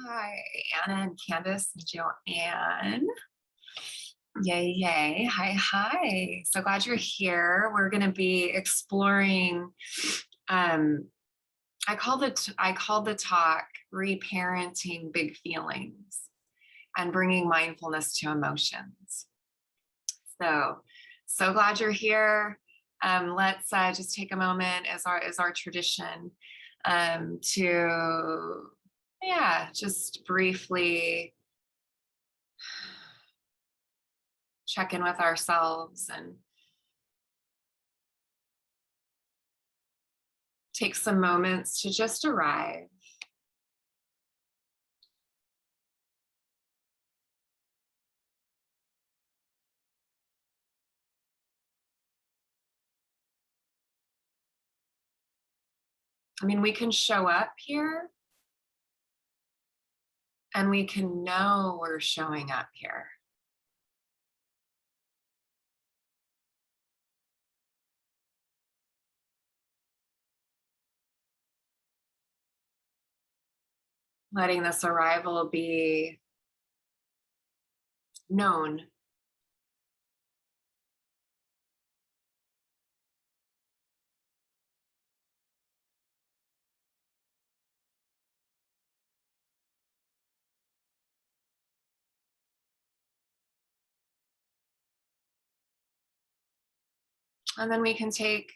Hi, Anna and Candace and Joanne. Yay, yay. Hi. So glad you're here. We're going to be exploring, I call the talk Reparenting Big Feelings and Bringing Mindfulness to Emotions. So glad you're here. Let's just take a moment as our tradition to just briefly check in with ourselves and take some moments to just arrive. I mean, we can show up here and we can know we're showing up here. Letting this arrival be known. And then we can take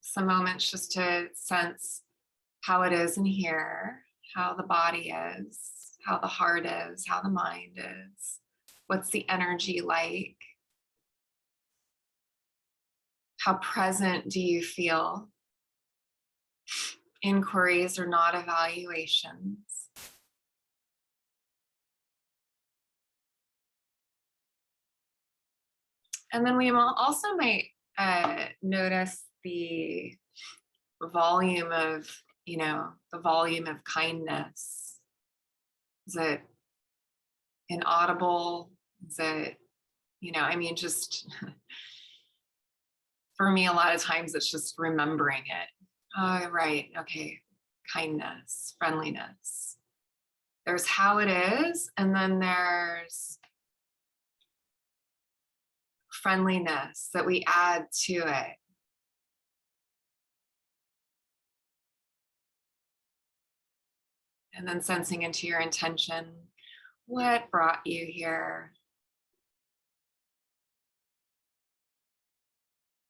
some moments just to sense how it is in here, how the body is, how the heart is, how the mind is, what's the energy like, how present do you feel? Inquiries are not evaluations. And then we also might notice the volume of kindness. Is it inaudible? Is it, just for me, a lot of times it's just remembering it. Oh, right. Okay. Kindness, friendliness. There's how it is, and then there's friendliness that we add to it. And then sensing into your intention, what brought you here?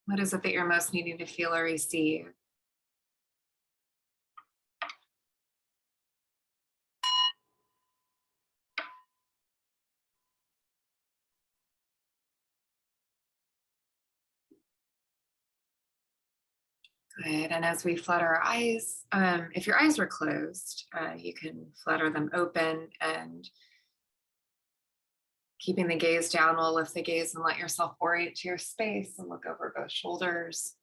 What is it that you're most needing to feel or receive? Good. And as we flutter our eyes, if your eyes were closed, you can flutter them open, and keeping the gaze down, we'll lift the gaze and let yourself orient to your space and look over both shoulders.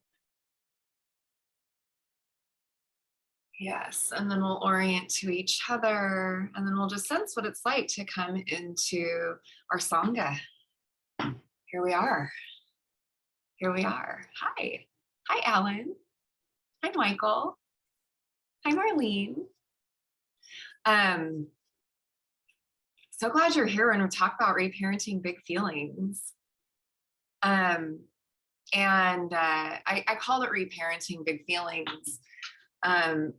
Yes, and then we'll orient to each other, and then we'll just sense what it's like to come into our Sangha. Here we are. Hi. Hi, Alan. Hi, Michael. Hi, Marlene. So glad you're here and we'll talk about reparenting big feelings. I call it reparenting big feelings. In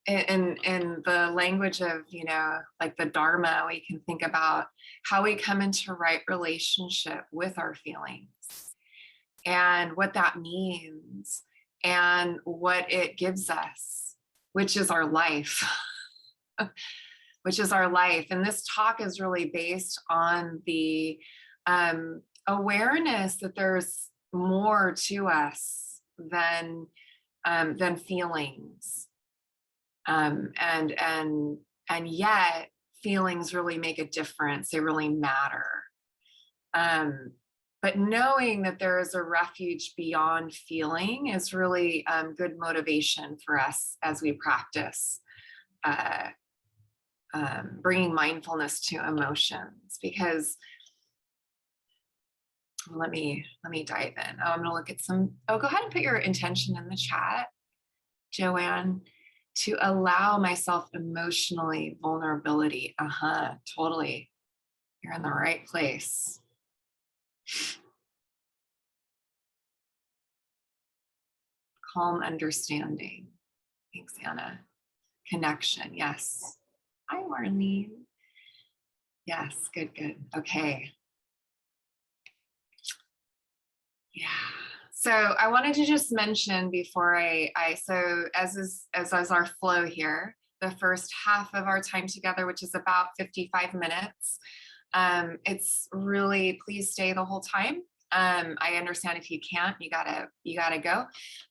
the language of, like the Dharma, we can think about how we come into right relationship with our feelings and what that means and what it gives us, which is our life. And this talk is really based on the awareness that there's more to us than feelings. And yet feelings really make a difference. They really matter. But knowing that there is a refuge beyond feeling is really good motivation for us as we practice bringing mindfulness to emotions. Because let me dive in. I'm going to look at some. Oh, go ahead and put your intention in the chat. Joanne, to allow myself emotionally vulnerability. Totally. You're in the right place. Calm understanding. Thanks, Anna. Connection. Yes. Hi, Marlene. Yes. Good, good. Okay. Yeah. So I wanted to just mention before so as our flow here, the first half of our time together, which is about 55 minutes, it's really, please stay the whole time. I understand if you can't, you gotta go,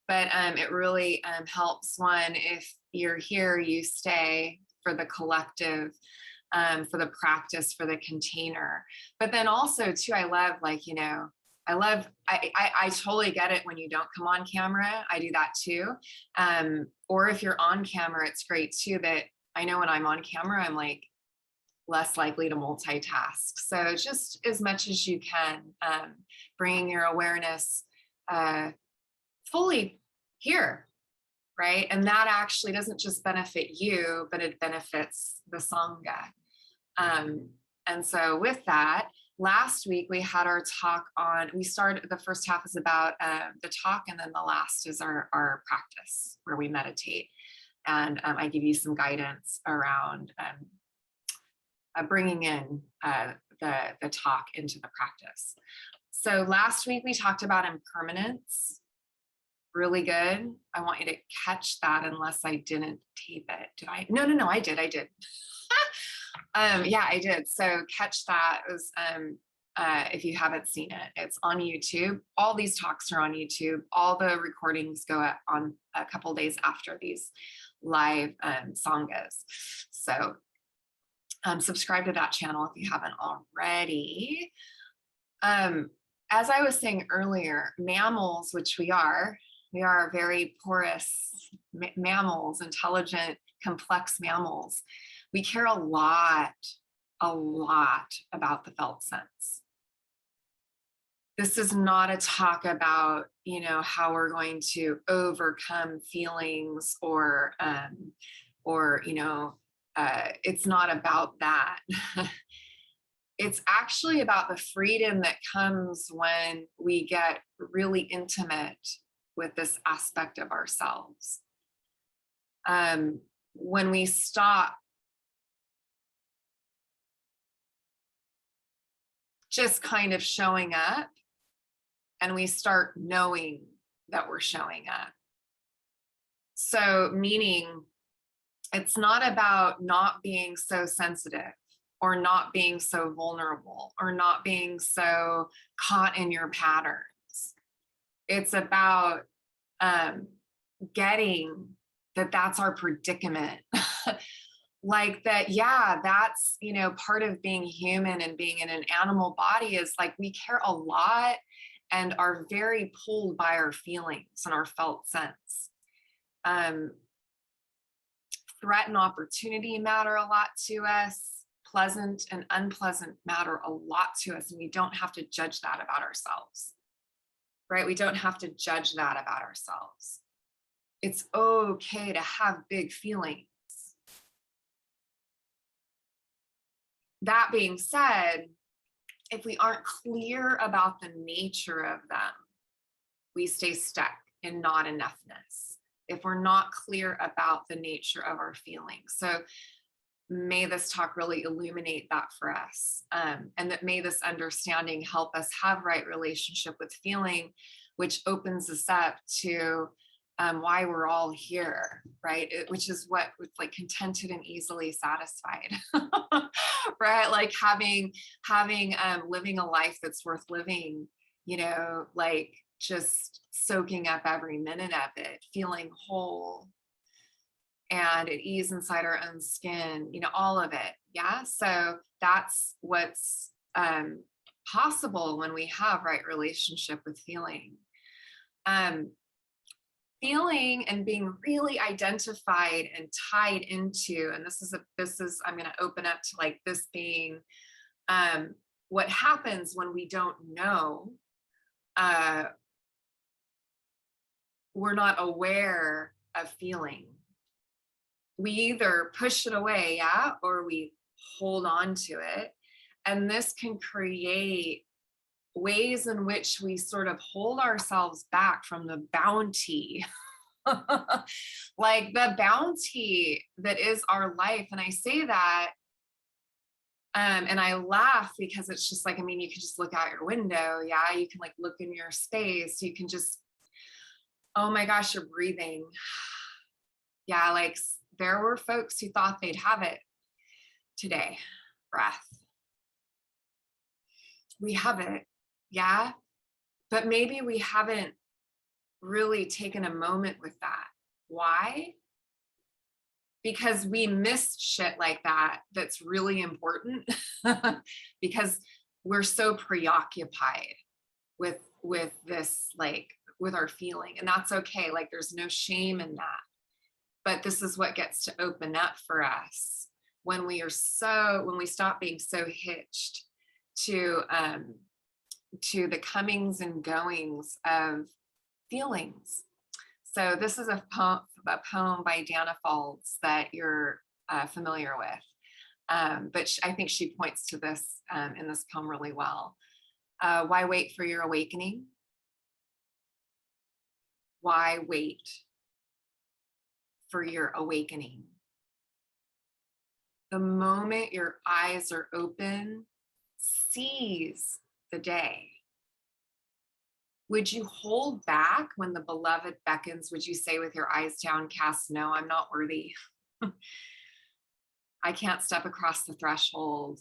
but it really helps one, if you're here, you stay for the collective, for the practice, for the container. But then also too, I love, like, you know, I totally get it when you don't come on camera. I do that too. Or if you're on camera, it's great too, but I know when I'm on camera, I'm like less likely to multitask. So just as much as you can, bring your awareness fully here, right? And that actually doesn't just benefit you, but it benefits the Sangha. And so with that, last week we had our talk on, we started, the first half is about the talk, and then the last is our practice where we meditate. And I give you some guidance around bringing in the talk into the practice. So last week we talked about impermanence. Really good. I want you to catch that, unless I didn't tape it. Did I? No, I did. Yeah, I did. So catch that. It was, if you haven't seen it, it's on YouTube. All these talks are on YouTube. All the recordings go up on a couple days after these live sanghas. So subscribe to that channel if you haven't already. As I was saying earlier, mammals, which we are very porous mammals, intelligent, complex mammals. We care a lot about the felt sense. This is not a talk about, you know, how we're going to overcome feelings or you know, it's not about that. It's actually about the freedom that comes when we get really intimate with this aspect of ourselves. When we stop just kind of showing up and we start knowing that we're showing up. So meaning, it's not about not being so sensitive or not being so vulnerable or not being so caught in your patterns. It's about getting that that's our predicament. Like that, yeah, that's, you know, part of being human and being in an animal body is like we care a lot and are very pulled by our feelings and our felt sense. Threat and opportunity matter a lot to us. Pleasant and unpleasant matter a lot to us, and we don't have to judge that about ourselves, right? We don't have to judge that about ourselves. It's okay to have big feelings. That being said, if we aren't clear about the nature of them, we stay stuck in not enoughness. If we're not clear about the nature of our feelings. So may this talk really illuminate that for us. And that may this understanding help us have right relationship with feeling, which opens us up to why we're all here, right? Which is what, like, contented and easily satisfied, right? Like having living a life that's worth living, you know, like just soaking up every minute of it, feeling whole and at ease inside our own skin, you know, all of it. Yeah. So that's what's possible when we have right relationship with feeling. Feeling and being really identified and tied into, and this is I'm going to open up to like this being what happens when we don't know, we're not aware of feeling. We either push it away, yeah, or we hold on to it. And this can create ways in which we sort of hold ourselves back from the bounty, like the bounty that is our life. And I say that, and I laugh because it's just like, I mean, you can just look out your window. Yeah. You can like look in your space. You can just, oh my gosh, you're breathing. Yeah. Like there were folks who thought they'd have it today. Breath. We have it. Yeah. But maybe we haven't really taken a moment with that. Why? Because we miss shit like that that's really important because we're so preoccupied with this, like with our feeling. And that's okay. Like there's no shame in that. But this is what gets to open up for us when we stop being so hitched to the comings and goings of feelings. So this is a poem by Dana Faulds that you're familiar with. But I think she points to this in this poem really well. Why wait for your awakening? Why wait for your awakening? The moment your eyes are open, seize the day. Would you hold back when the beloved beckons? Would you say with your eyes downcast, no, I'm not worthy. I can't step across the threshold.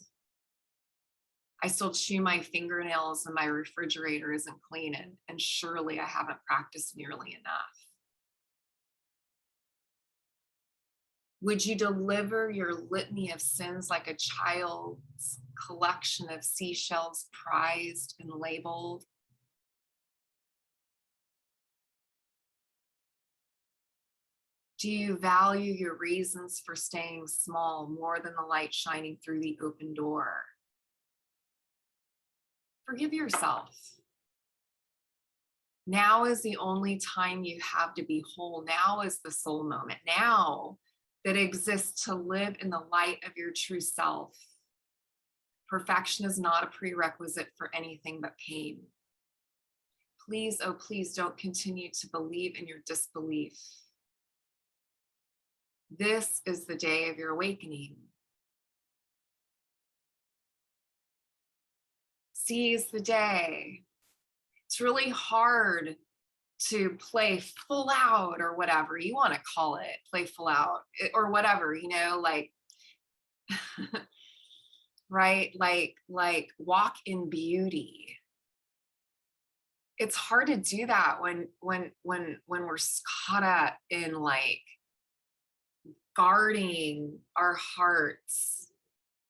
I still chew my fingernails and my refrigerator isn't clean, and surely I haven't practiced nearly enough. Would you deliver your litany of sins like a child's collection of seashells prized and labeled? Do you value your reasons for staying small more than the light shining through the open door? Forgive yourself. Now is the only time you have to be whole. Now is the soul moment. Now that exists to live in the light of your true self. Perfection is not a prerequisite for anything but pain. Please, oh please, don't continue to believe in your disbelief. This is the day of your awakening. Seize the day. It's really hard to play full out or whatever you want to call it, play full out or whatever, you know, like, right? Like walk in beauty. It's hard to do that when we're caught up in like guarding our hearts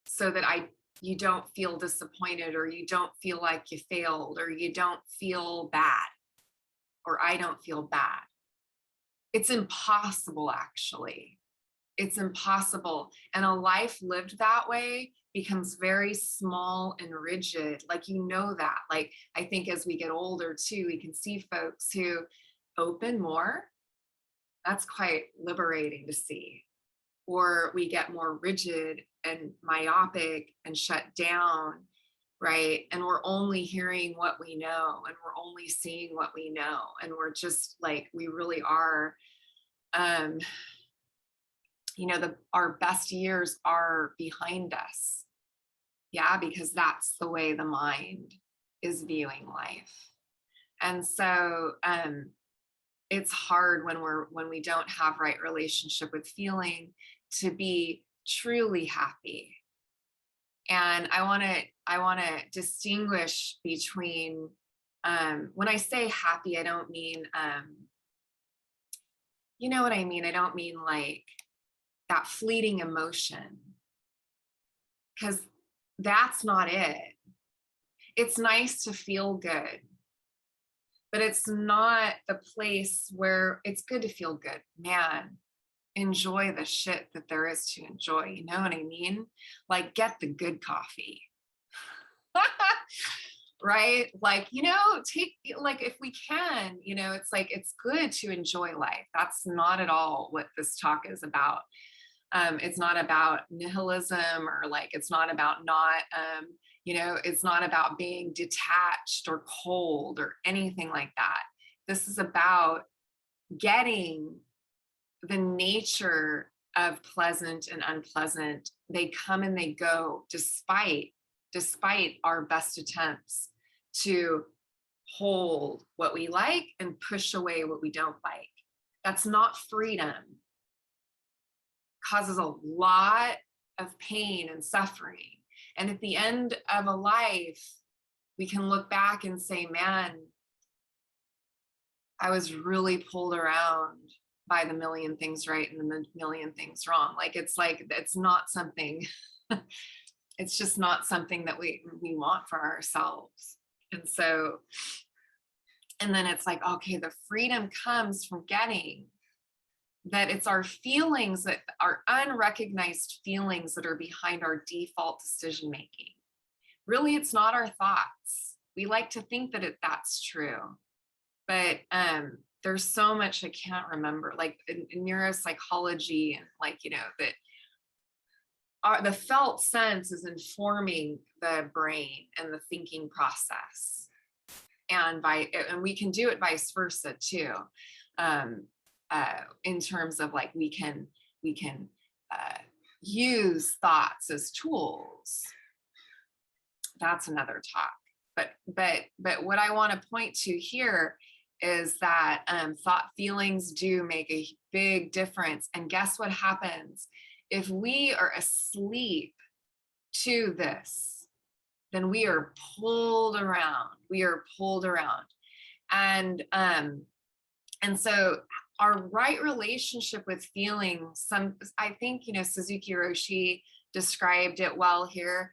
so that you don't feel disappointed, or you don't feel like you failed, or you don't feel bad, or I don't feel bad. It's impossible, actually. It's impossible. And a life lived that way becomes very small and rigid. Like, you know that. Like, I think as we get older too, we can see folks who open more. That's quite liberating to see. Or we get more rigid and myopic and shut down, right? And we're only hearing what we know, and we're only seeing what we know. And we're just like, we really are, you know, our best years are behind us. Yeah, because that's the way the mind is viewing life. And so it's hard when we don't have right relationship with feeling to be truly happy. And I want to distinguish between, when I say happy, I don't mean, you know what I mean? I don't mean like that fleeting emotion, because that's not it. It's nice to feel good, but it's not the place where it's good to feel good. Man, enjoy the shit that there is to enjoy. You know what I mean? Like, get the good coffee. right? Like, take, like, if we can, it's like, it's good to enjoy life. That's not at all what this talk is about. It's not about nihilism, or like, it's not about not, it's not about being detached or cold or anything like that. This is about getting the nature of pleasant and unpleasant. They come and they go despite our best attempts to hold what we like and push away what we don't like. That's not freedom. Causes a lot of pain and suffering. And at the end of a life, we can look back and say, man, I was really pulled around by the million things right and the million things wrong. It's not something, it's just not something that we want for ourselves. And so, and then it's like, okay, the freedom comes from getting that it's our feelings, that our unrecognized feelings, that are behind our default decision making. Really, it's not our thoughts. We like to think that that's true, but there's so much I can't remember, like in neuropsychology, and that the felt sense is informing the brain and the thinking process, and we can do it vice versa too. In terms of like, we can use thoughts as tools. That's another talk. But what I want to point to here is that feelings do make a big difference. And guess what happens? If we are asleep to this, then we are pulled around. And so our right relationship with feelings, I think, Suzuki Roshi described it well here.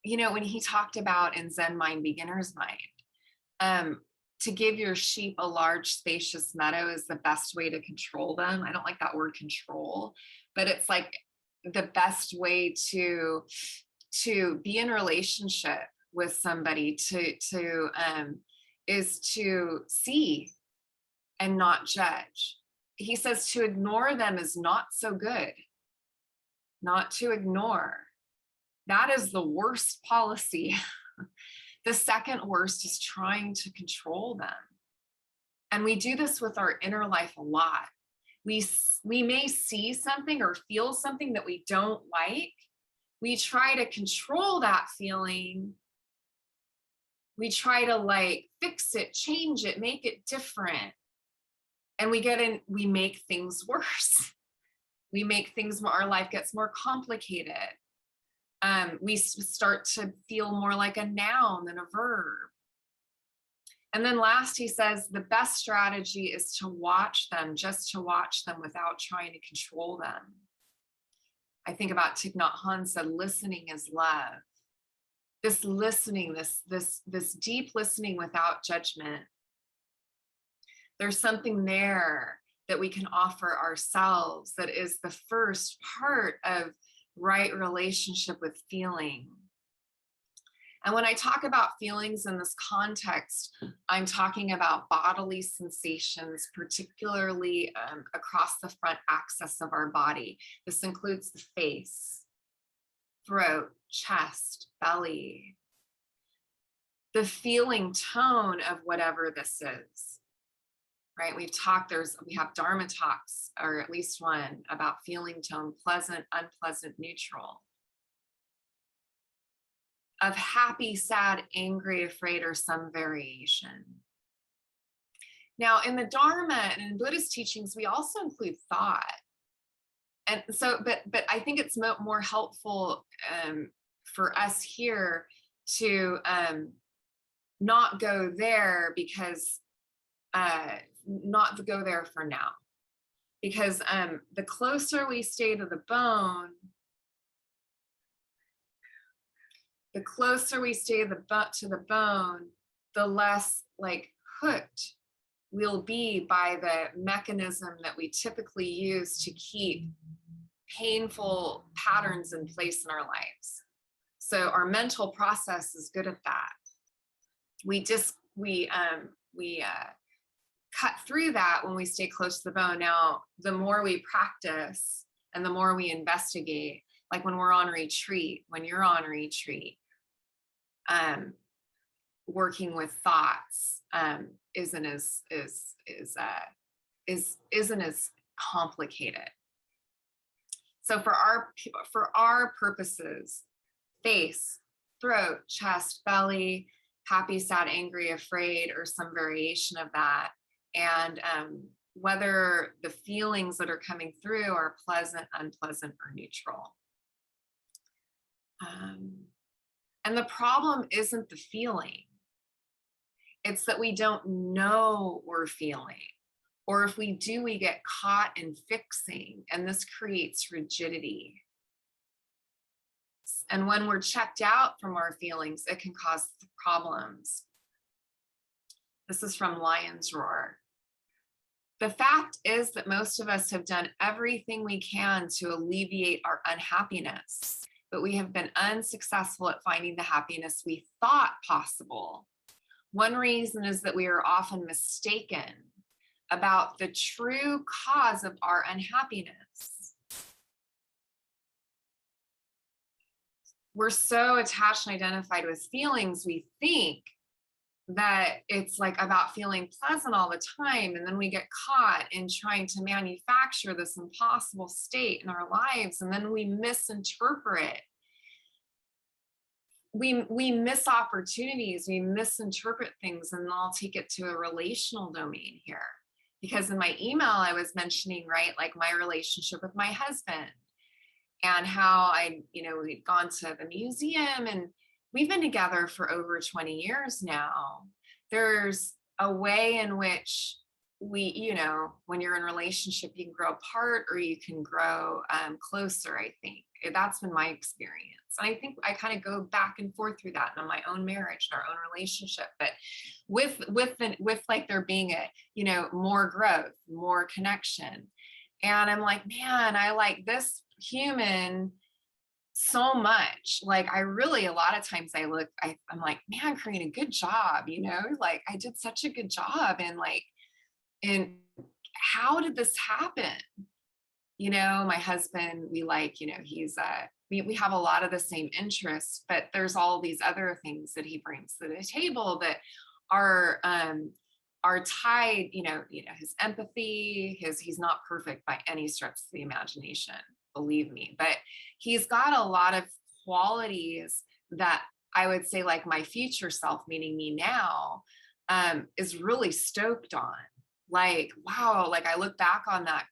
When he talked about in Zen Mind, Beginner's Mind, to give your sheep a large spacious meadow is the best way to control them. I don't like that word control, but it's like the best way to be in relationship with somebody, is to see and not judge. He says to ignore them is not so good. Not to ignore. That is the worst policy. The second worst is trying to control them. And we do this with our inner life a lot. We may see something or feel something that we don't like. We try to control that feeling. We try to fix it, change it, make it different. And we make things worse. We make our life gets more complicated. We start to feel more like a noun than a verb. And then last, he says, the best strategy is to watch them, just to watch them without trying to control them. I think about Thich Nhat Hanh said, listening is love. This listening, this deep listening without judgment. There's something there that we can offer ourselves that is the first part of right relationship with feeling. And when I talk about feelings in this context, I'm talking about bodily sensations, particularly across the front axis of our body. This includes the face, throat, chest, belly. The feeling tone of whatever this is, right? We have Dharma talks, or at least one, about feeling tone, pleasant, unpleasant, neutral. Of happy, sad, angry, afraid, or some variation. Now, in the Dharma and in Buddhist teachings, we also include thought. And so, but I think it's more helpful for us here to not go there, because not go there for now. Because the closer we stay to the bone, the less hooked we'll be by the mechanism that we typically use to keep painful patterns in place in our lives. So our mental process is good at that. We cut through that when we stay close to the bone. Now, the more we practice and the more we investigate, like when we're on retreat, when you're on retreat, working with thoughts isn't as complicated. So for our purposes, face, throat, chest, belly, happy, sad, angry, afraid, or some variation of that, and whether the feelings that are coming through are pleasant, unpleasant, or neutral. And the problem isn't the feeling. It's that we don't know we're feeling. Or if we do, we get caught in fixing, and this creates rigidity. And when we're checked out from our feelings, it can cause problems. This is from Lion's Roar. The fact is that most of us have done everything we can to alleviate our unhappiness, but we have been unsuccessful at finding the happiness we thought possible. One reason is that we are often mistaken about the true cause of our unhappiness. We're so attached and identified with feelings, we think that it's like about feeling pleasant all the time. And then we get caught in trying to manufacture this impossible state in our lives. And then we misinterpret. We miss opportunities, we misinterpret things, and I'll take it to a relational domain here. Because in my email, I was mentioning, right, like my relationship with my husband and how we'd gone to the museum, and we've been together for over 20 years now. There's a way in which we, when you're in a relationship, you can grow apart or you can grow closer, I think. That's been my experience. And I think I kind of go back and forth through that in my own marriage and our own relationship. But with like there being more growth, more connection. And I'm like, man, I like this human so much. Like I really, a lot of times I'm like, man, Corinne, a good job, like I did such a good job. And how did this happen? My husband, we like, he's we have a lot of the same interests, but there's all these other things that he brings to the table that are tied, his empathy, he's not perfect by any stretch of the imagination, believe me, but he's got a lot of qualities that I would say like my future self, meaning me now, is really stoked on. Like, wow, like I look back on that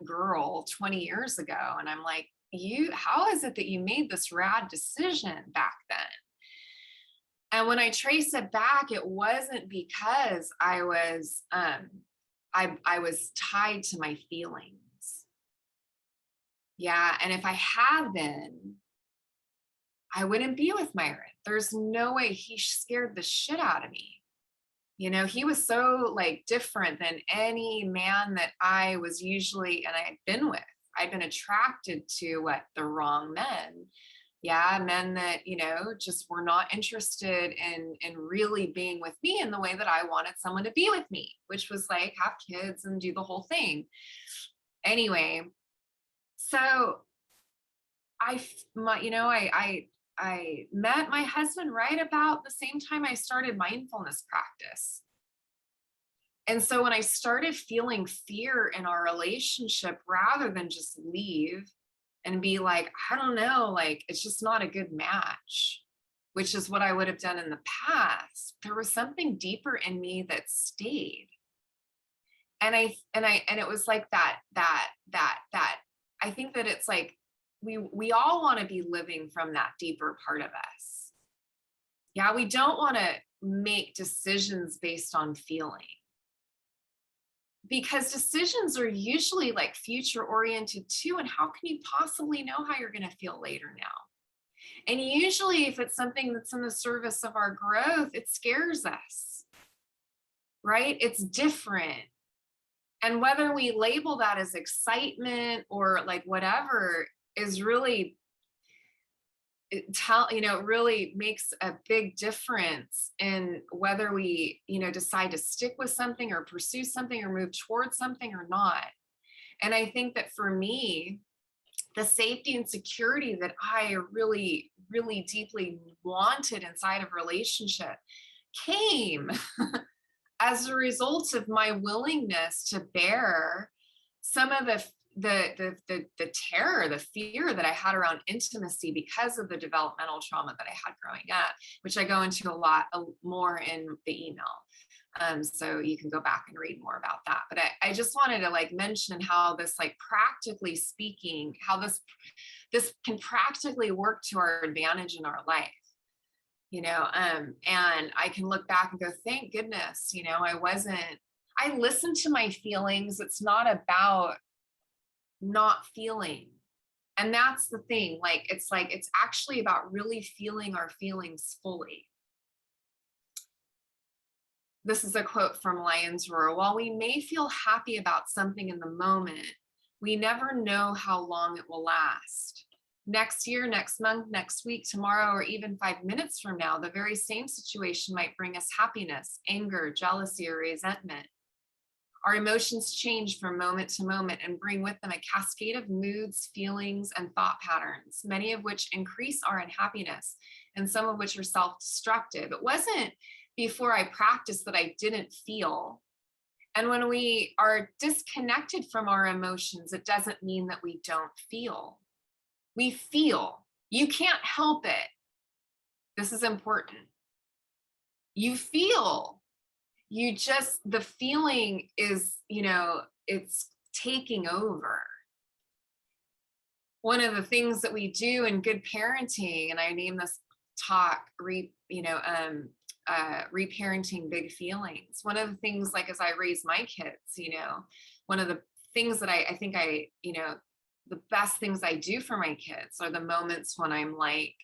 girl 20 years ago and I'm like, how is it that you made this rad decision back then? And when I trace it back, it wasn't because I was tied to my feelings. Yeah, and if I had been, I wouldn't be with Myron. There's no way. He scared the shit out of me. He was so like different than any man that I was usually, and I had been with. I'd been attracted to the wrong men. Yeah, men that, just were not interested in really being with me in the way that I wanted someone to be with me, which was like have kids and do the whole thing. Anyway, so I met my husband right about the same time I started mindfulness practice. And so when I started feeling fear in our relationship, rather than just leave and be like, I don't know, like, it's just not a good match, which is what I would have done in the past, there was something deeper in me that stayed. And it was like that, I think that it's like, we all want to be living from that deeper part of us. Yeah, we don't want to make decisions based on feeling. Because decisions are usually like future oriented too. And how can you possibly know how you're going to feel later now? And usually if it's something that's in the service of our growth, it scares us, right? It's different. And whether we label that as excitement or like whatever is really, it really makes a big difference in whether we, decide to stick with something or pursue something or move towards something or not. And I think that for me, the safety and security that I really, really deeply wanted inside of a relationship came as a result of my willingness to bear some of the terror, the fear that I had around intimacy because of the developmental trauma that I had growing up, which I go into a lot more in the email. So you can go back and read more about that. But I just wanted to mention how this, practically speaking, how this can practically work to our advantage in our life. And I can look back and go, thank goodness, I listened to my feelings. It's not about not feeling. And that's the thing. It's actually about really feeling our feelings fully. This is a quote from Lion's Roar. While we may feel happy about something in the moment, we never know how long it will last. Next year, next month, next week, tomorrow, or even 5 minutes from now, the very same situation might bring us happiness, anger, jealousy, or resentment. Our emotions change from moment to moment and bring with them a cascade of moods, feelings, and thought patterns, many of which increase our unhappiness and some of which are self-destructive. It wasn't before I practiced that I didn't feel. And when we are disconnected from our emotions, it doesn't mean that we don't feel. We feel. You can't help it. This is important. You feel. The feeling is, it's taking over. One of the things that we do in good parenting, and I name this talk, reparenting big feelings. One of the things, as I raise my kids, one of the things that I think the best things I do for my kids are the moments when I'm like,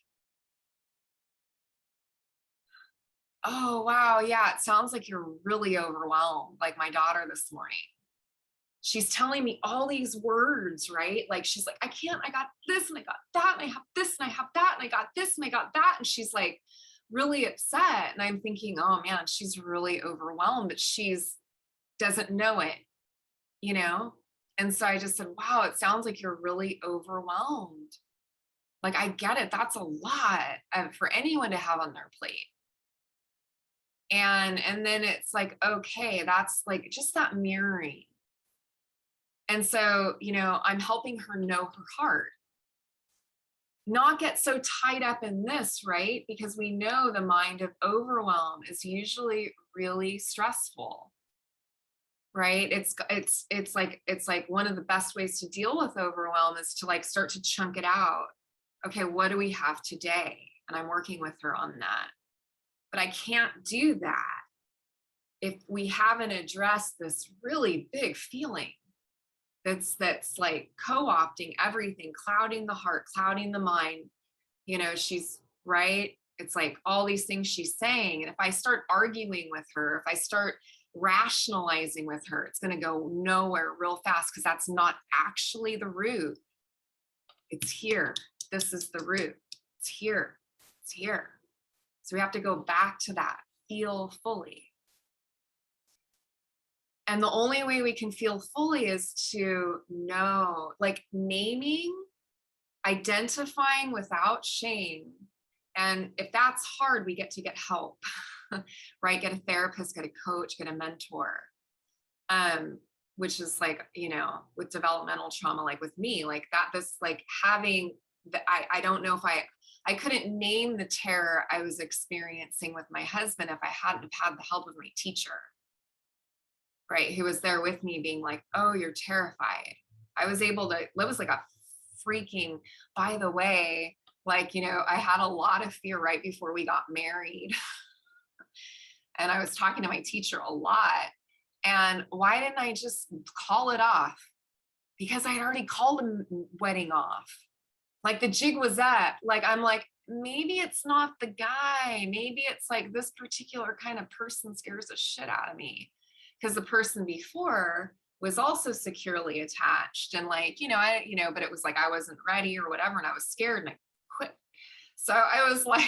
oh, wow, yeah, it sounds like you're really overwhelmed. Like my daughter this morning, she's telling me all these words, right? She's like, I can't, I got this and I got that and I have this and I have that and I got this and I got that. And she's like really upset. And I'm thinking, oh man, she's really overwhelmed, but doesn't know it, And so I just said, wow, it sounds like you're really overwhelmed. I get it. That's a lot for anyone to have on their plate. And then it's okay, that's just that mirroring. And so, I'm helping her know her heart. Not get so tied up in this, right? Because we know the mind of overwhelm is usually really stressful. Right? It's like one of the best ways to deal with overwhelm is to start to chunk it out. Okay, what do we have today? And I'm working with her on that. But I can't do that if we haven't addressed this really big feeling that's co-opting everything, clouding the heart, clouding the mind. She's right. It's all these things she's saying. And if I start arguing with her, if I start rationalizing with her, it's going to go nowhere real fast because that's not actually the root. It's here. This is the root. It's here. It's here. So we have to go back to that, feel fully. And the only way we can feel fully is to know, naming, identifying without shame. And if that's hard, we get to get help, right? Get a therapist, get a coach, get a mentor, which is with developmental trauma, with me, having I don't know if I couldn't name the terror I was experiencing with my husband if I hadn't have had the help of my teacher, right? Who was there with me being oh, you're terrified. I was able to, it was a freaking, by the way, I had a lot of fear right before we got married. And I was talking to my teacher a lot. And why didn't I just call it off? Because I had already called the wedding off. The jig was up. I'm maybe it's not the guy. Maybe it's this particular kind of person scares the shit out of me. Because the person before was also securely attached. And but it was I wasn't ready or whatever. And I was scared and I quit. So I was like,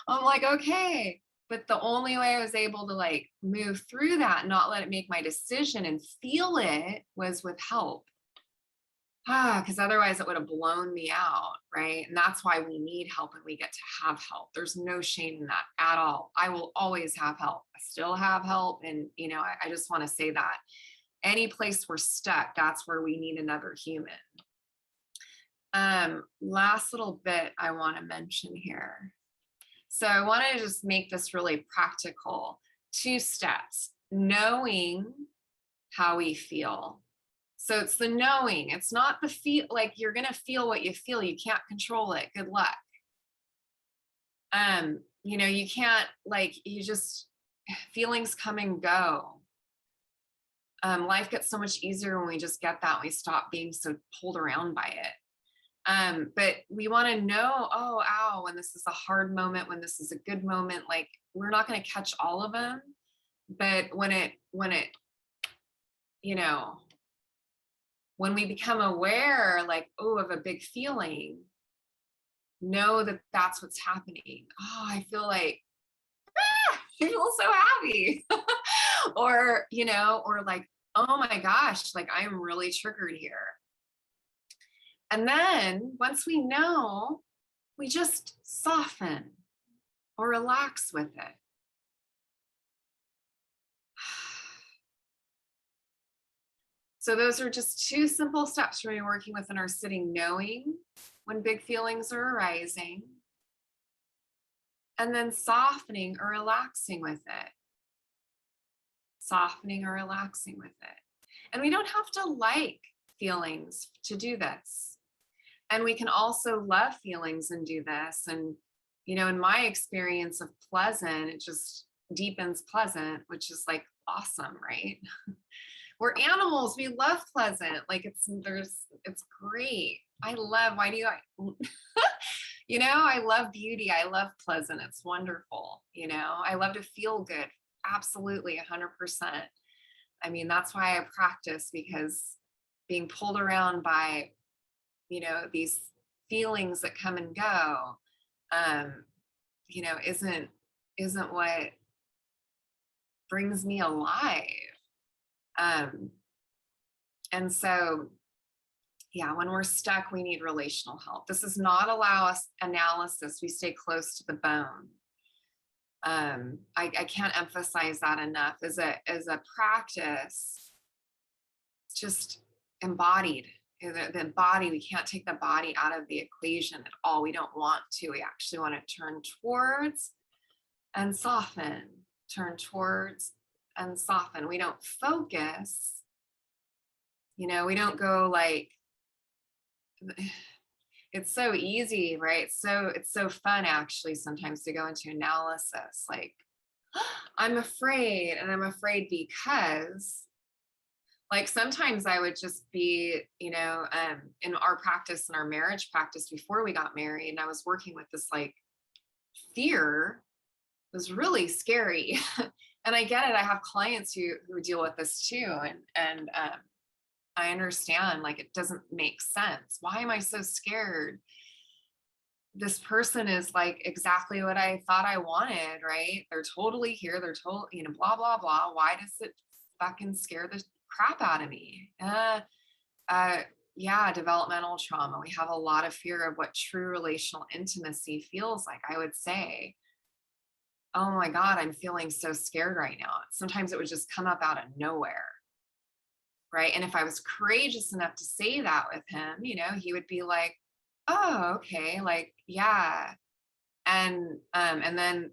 I'm like, okay. But the only way I was able to like move through that and not let it make my decision and feel it was with help. Because otherwise it would have blown me out, right? And that's why we need help and we get to have help. There's no shame in that at all. I will always have help. I still have help. And, you know, I just want to say that any place we're stuck, that's where we need another human. Last little bit I want to mention here. So I want to just make this really practical. 2 steps: knowing how we feel. So it's the knowing. It's not the feel. Like, you're going to feel what you feel. You can't control it. Good luck. You know, you can't, like, you just, feelings come and go. Life gets so much easier when we just get that. We stop being so pulled around by it. But we want to know, oh, ow, when this is a hard moment, when this is a good moment. Like, we're not going to catch all of them, but when it, you know, when we become aware, like, oh, of a big feeling, know that that's what's happening. Oh, I feel like, I feel so happy. Or, you know, or like, oh my gosh, like, I'm really triggered here. And then once we know, we just soften or relax with it. So those are just 2 simple steps when you're working with in our sitting: knowing when big feelings are arising, and then softening or relaxing with it. Softening or relaxing with it. And we don't have to like feelings to do this. And we can also love feelings and do this. And, you know, in my experience of pleasant, it just deepens pleasant, which is like awesome, right? We're animals. We love pleasant. Like, it's great. You know, I love beauty. I love pleasant. It's wonderful. You know, I love to feel good. Absolutely. 100%. I mean, that's why I practice, because being pulled around by, you know, these feelings that come and go, you know, isn't what brings me alive. And so, yeah, when we're stuck, we need relational help. This does not allow us analysis. We stay close to the bone. I can't emphasize that enough. As a practice, just embodied. The body, we can't take the body out of the equation at all. We don't want to. We actually want to turn towards and soften, turn towards and soften. We don't focus. You know, we don't go like, it's so easy, right? It's so fun actually sometimes to go into analysis. Like, I'm afraid, and I'm afraid because, like, sometimes I would just be, you know, in our practice, in our marriage practice before we got married, and I was working with this like fear. It was really scary. And I get it. I have clients who deal with this too. And I understand, like, it doesn't make sense. Why am I so scared? This person is like exactly what I thought I wanted, right? They're totally here. They're total, you know, blah, blah, blah. Why does it fucking scare the crap out of me? Yeah, developmental trauma. We have a lot of fear of what true relational intimacy feels like. I would say, oh my God, I'm feeling so scared right now. Sometimes it would just come up out of nowhere. Right. And if I was courageous enough to say that with him, you know, he would be like, oh, okay. Like, yeah. And then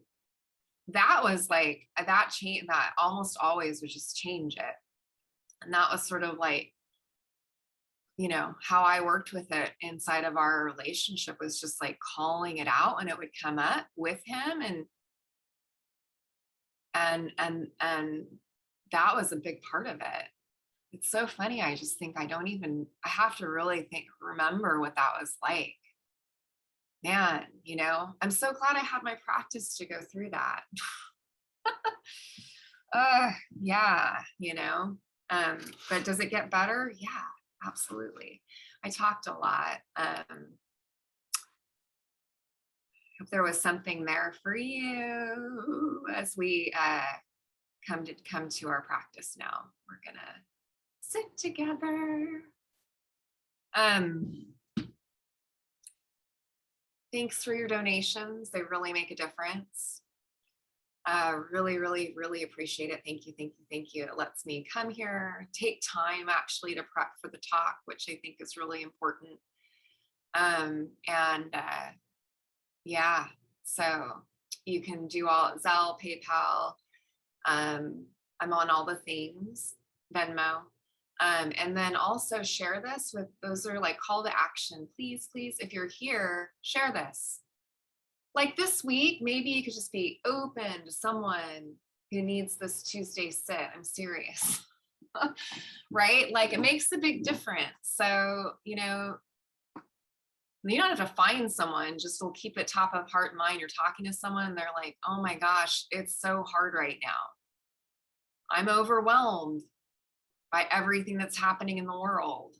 that was like, that change, that almost always would just change it. And that was sort of like, you know, how I worked with it inside of our relationship, was just like calling it out when it would come up with him. And that was a big part of it. It's so funny. I just think I have to really remember what that was like. Man, you know, I'm so glad I had my practice to go through that. Yeah, you know, but does it get better? Yeah, absolutely. I talked a lot. Hope there was something there for you as we come to our practice now. We're gonna sit together. Thanks for your donations. They really make a difference. Really, really, really appreciate it. Thank you, thank you, thank you. It lets me come here, take time actually to prep for the talk, which I think is really important. Yeah, so you can do all Zelle, PayPal. I'm on all the things, Venmo. And then also share this with those that are like call to action. Please, please, if you're here, share this. Like this week, maybe you could just be open to someone who needs this Tuesday sit. I'm serious. Right? Like it makes a big difference. So, you don't have to find someone, just will keep it top of heart and mind. You're talking to someone and they're like, oh my gosh, it's so hard right now. I'm overwhelmed by everything that's happening in the world.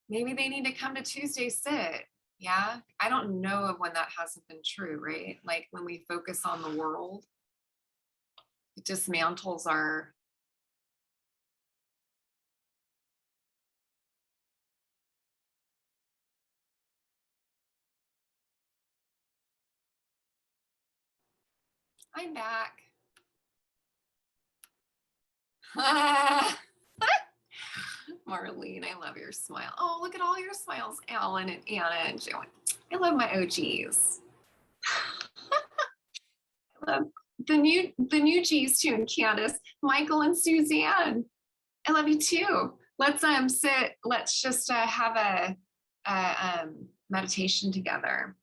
Maybe they need to come to Tuesday sit. Yeah, I don't know of when that hasn't been true, right? Like when we focus on the world, it dismantles our I'm back. Marlene, I love your smile. Oh, look at all your smiles, Alan and Anna and Joan. I love my OGs. I love the new G's too, and Candace, Michael and Suzanne. I love you too. Let's sit. Let's just have a meditation together.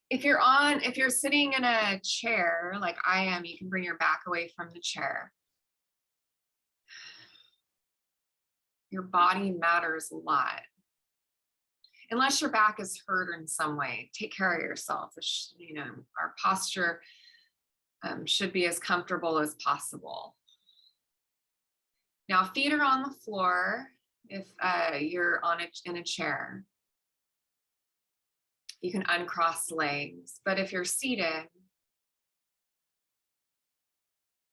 If you're sitting in a chair like I am, you can bring your back away from the chair. Your body matters a lot. Unless your back is hurt in some way, take care of yourself. Our posture should be as comfortable as possible. Now, feet are on the floor if you're in a chair. You can uncross legs, but if you're seated,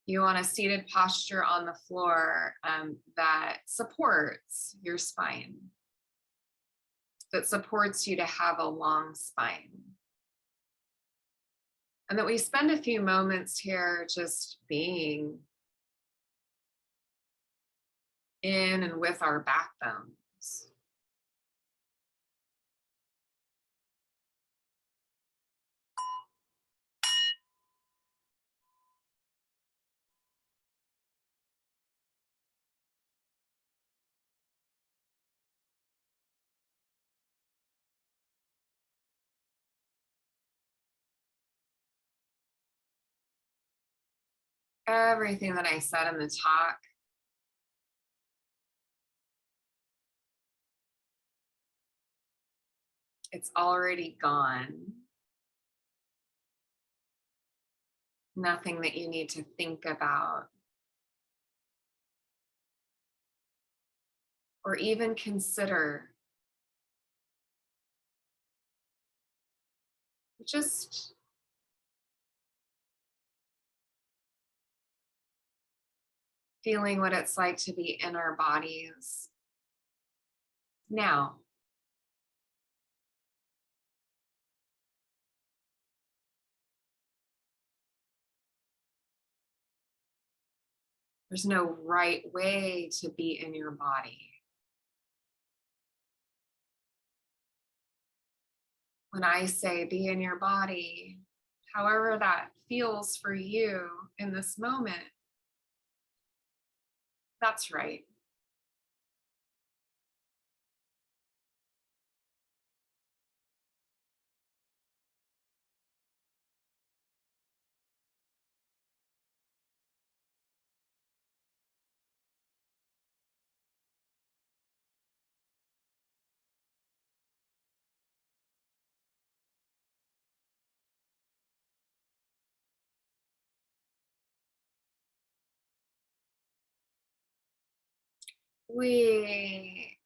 you want a seated posture on the floor that supports your spine, that supports you to have a long spine. And that we spend a few moments here just being in and with our backbones. Everything that I said in the talk it's already gone. Nothing that you need to think about or even consider. Just feeling what it's like to be in our bodies now. There's no right way to be in your body. When I say be in your body, however that feels for you in this moment, that's right. We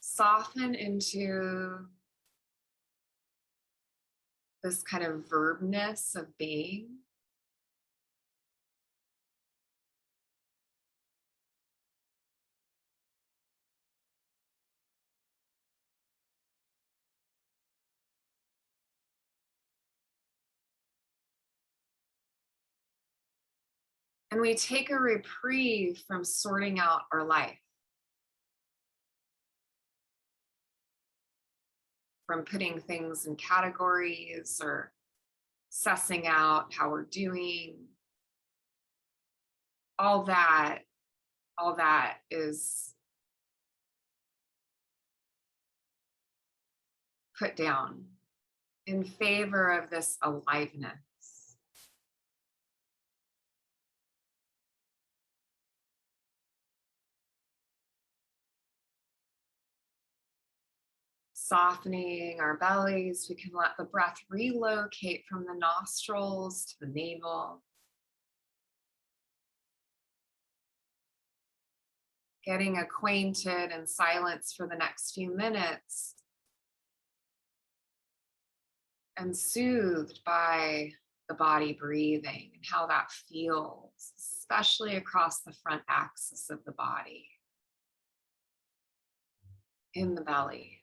soften into this kind of verbness of being. And we take a reprieve from sorting out our life, from putting things in categories or sussing out how we're doing. All that is put down in favor of this aliveness. Softening our bellies, we can let the breath relocate from the nostrils to the navel. Getting acquainted in silence for the next few minutes and soothed by the body breathing and how that feels, especially across the front axis of the body, in the belly.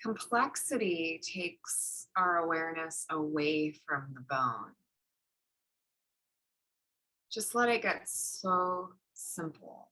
Complexity takes our awareness away from the bone. Just let it get so simple.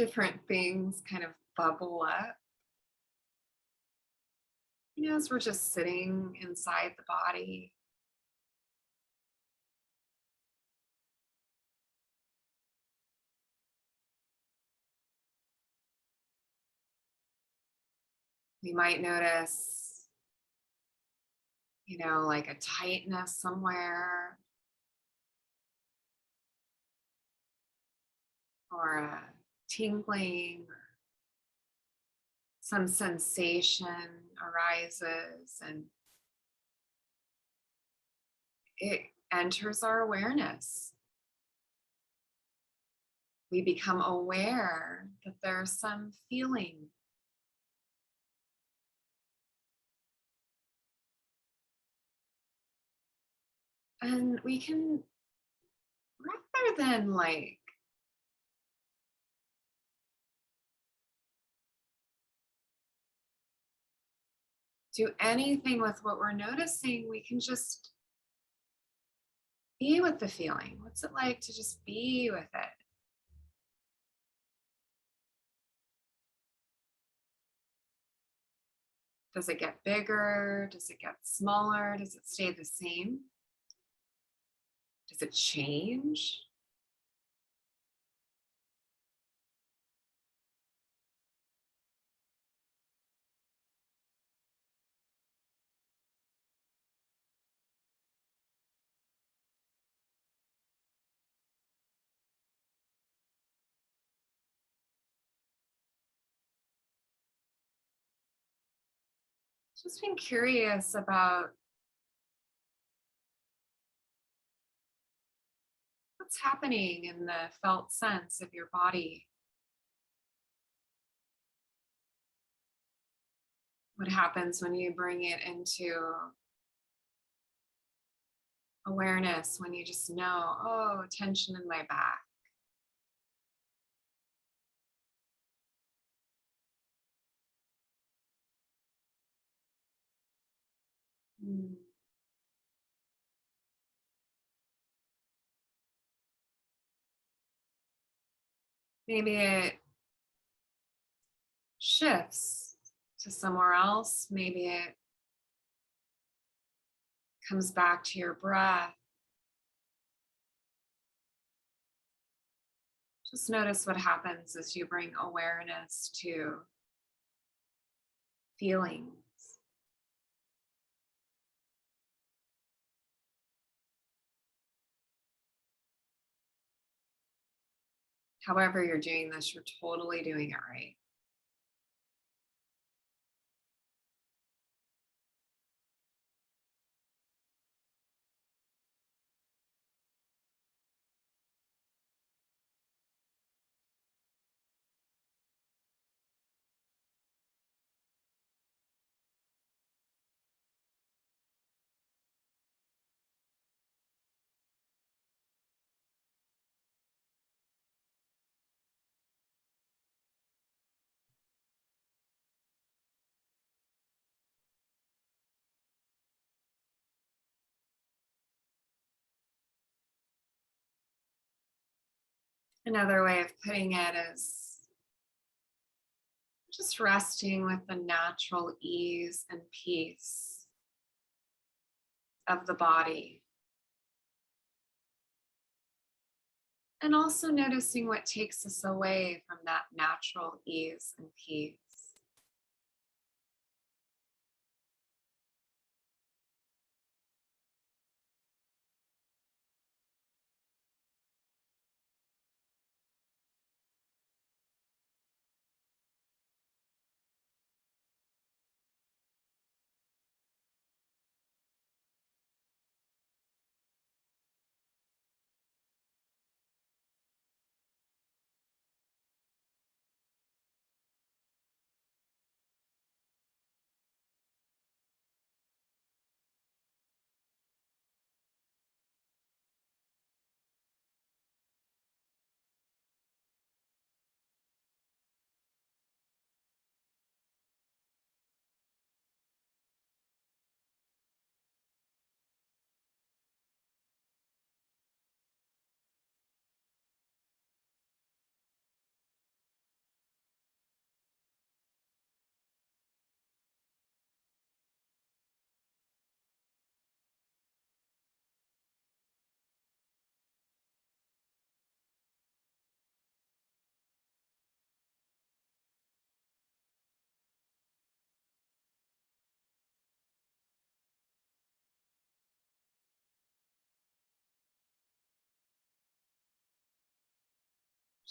different things kind of bubble up. As we're just sitting inside the body. We might notice, like a tightness somewhere or a tingling, or some sensation arises and it enters our awareness. We become aware that there's some feeling. And we can, rather than like do anything with what we're noticing, we can just be with the feeling. What's it like to just be with it? Does it get bigger? Does it get smaller? Does it stay the same? Does it change? Just being curious about what's happening in the felt sense of your body. What happens when you bring it into awareness, when you just know, oh, tension in my back. Mm. Maybe it shifts to somewhere else. Maybe it comes back to your breath. Just notice what happens as you bring awareness to feelings. However you're doing this, you're totally doing it right. Another way of putting it is just resting with the natural ease and peace of the body. And also noticing what takes us away from that natural ease and peace.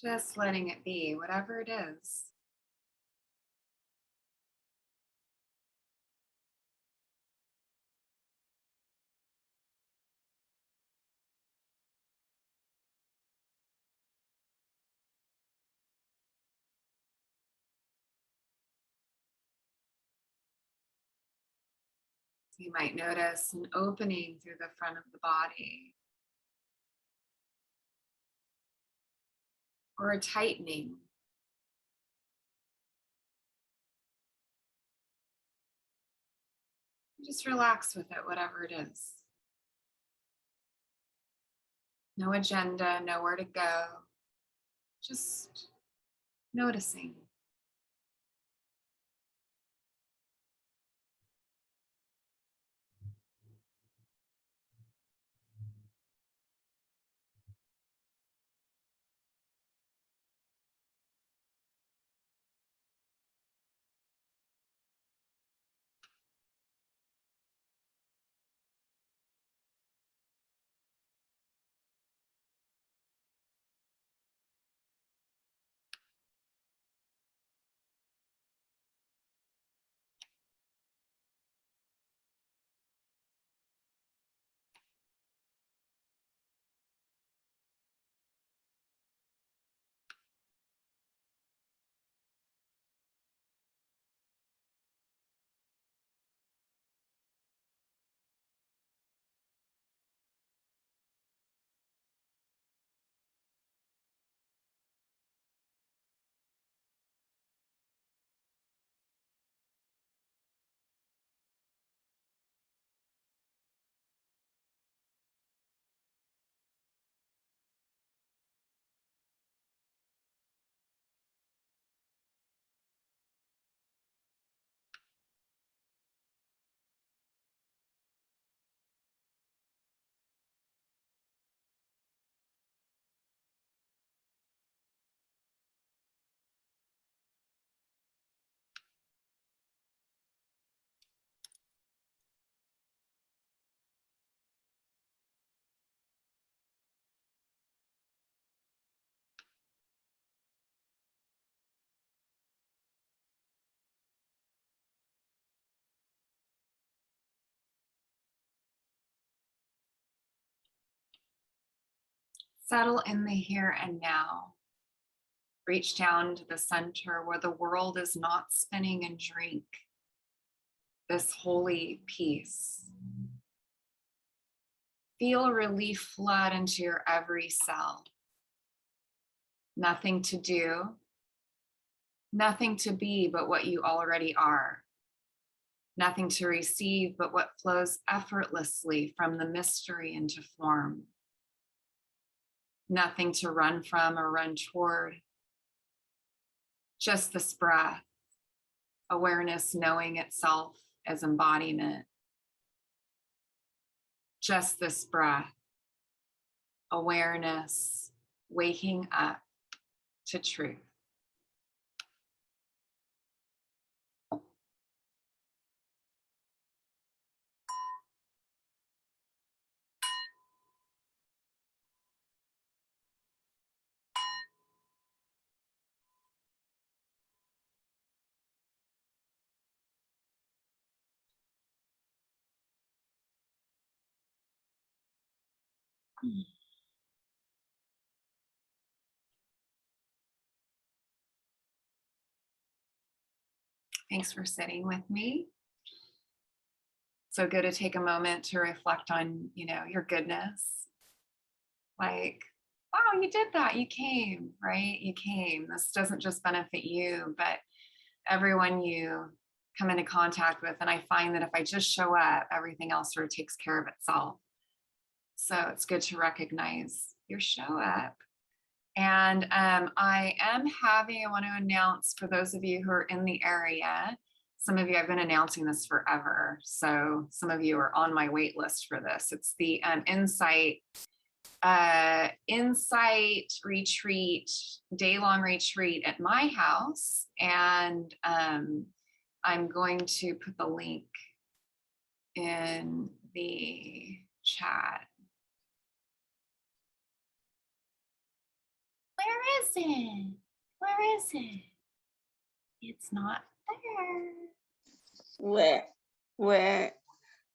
Just letting it be, whatever it is. You might notice an opening through the front of the body, or a tightening. Just relax with it, whatever it is. No agenda, nowhere to go. Just noticing. Settle in the here and now. Reach down to the center where the world is not spinning, and drink this holy peace. Feel relief flood into your every cell. Nothing to do, nothing to be but what you already are. Nothing to receive but what flows effortlessly from the mystery into form. Nothing to run from or run toward. Just this breath, awareness knowing itself as embodiment. Just this breath, awareness waking up to truth. Thanks for sitting with me. So good to take a moment to reflect on, your goodness. Like, wow, you did that. You came, right? You came. This doesn't just benefit you, but everyone you come into contact with. And I find that if I just show up, everything else sort of takes care of itself. So it's good to recognize your show up. And I want to announce for those of you who are in the area, some of you, I've been announcing this forever. So some of you are on my wait list for this. It's the Insight retreat, day-long retreat at my house. And I'm going to put the link in the chat. Where is it? Where is it? It's not there. Where?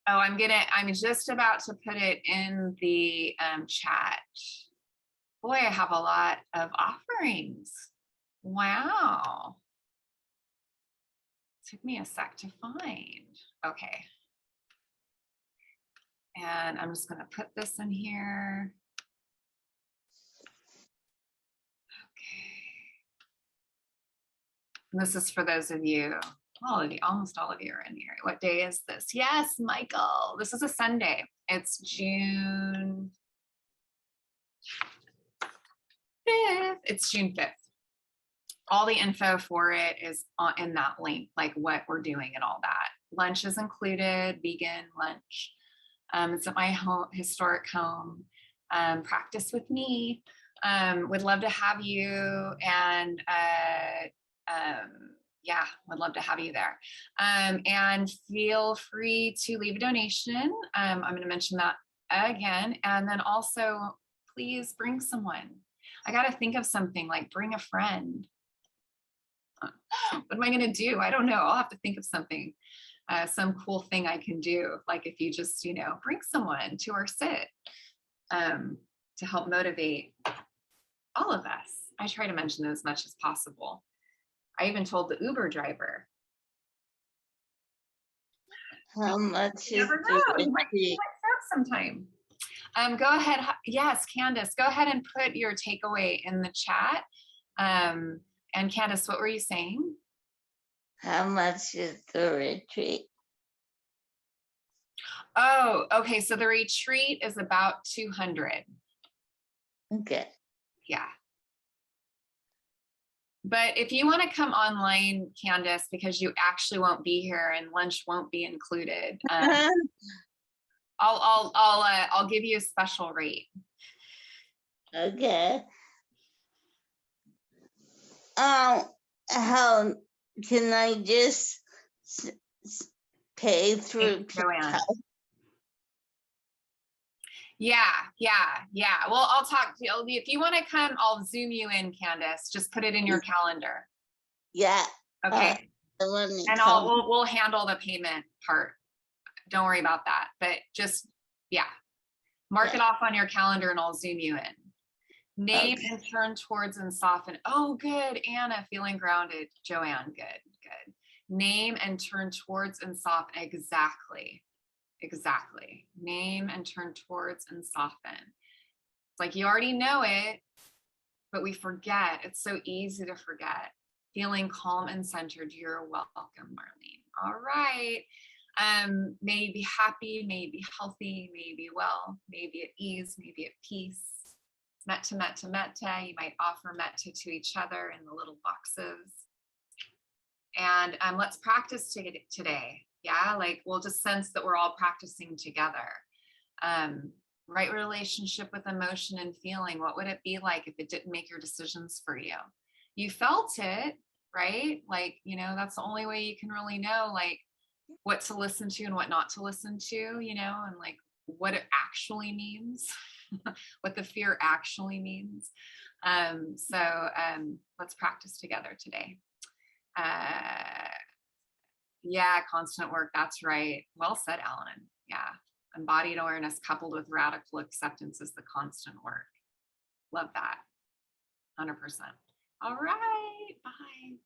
Oh, I'm just about to put it in the chat. Boy, I have a lot of offerings. Wow. Took me a sec to find. Okay. And I'm just going to put this in here. Okay. And this is for those of you, almost all of you are in here. What day is this? Yes, Michael. This is a Sunday. It's June 5th. It's June 5th. All the info for it is in that link, like what we're doing and all that. Lunch is included, vegan lunch. It's at my home, historic home. Practice with me. Would love to have you, and yeah, would love to have you there. And feel free to leave a donation. I'm going to mention that again, and then also please bring someone. I got to think of something, like bring a friend. What am I going to do? I don't know. I'll have to think of something. Some cool thing I can do, like if you just, bring someone to our sit to help motivate all of us. I try to mention it as much as possible. I even told the Uber driver. How much is the retreat? Sometime. Go ahead. Yes, Candace, go ahead and put your takeaway in the chat. And Candace, what were you saying? How much is the retreat? Oh, okay. So the retreat is about 200. Okay. Yeah. But if you want to come online, Candace, because you actually won't be here and lunch won't be included, I'll give you a special rate. Okay. How can I just pay through Joanne? Yeah. Well, I'll talk to you. If you want to come, I'll Zoom you in, Candace. Just put it in your calendar. Yeah. Okay. And we'll handle the payment part. Don't worry about that. But just, mark it off on your calendar and I'll Zoom you in. Name and turn towards and soften. Oh, good. Anna, feeling grounded. Joanne, good. Name and turn towards and soften. Exactly. Name and turn towards and soften. It's like you already know it, but we forget. It's so easy to forget. Feeling calm and centered. You're welcome, Marlene. All right. May you be happy, may you be healthy, may you be well, may you be at ease, may you be at peace. Metta, metta, metta. You might offer metta to each other in the little boxes. And let's practice today. Yeah, like we'll just sense that we're all practicing together. Right relationship with emotion and feeling. What would it be like if it didn't make your decisions for you? You felt it, right? Like, that's the only way you can really know, like, what to listen to and what not to listen to, and like what it actually means, what the fear actually means. So let's practice together today. Yeah, constant work. That's right. Well said, Ellen. Yeah. Embodied awareness coupled with radical acceptance is the constant work. Love that. 100%. All right. Bye.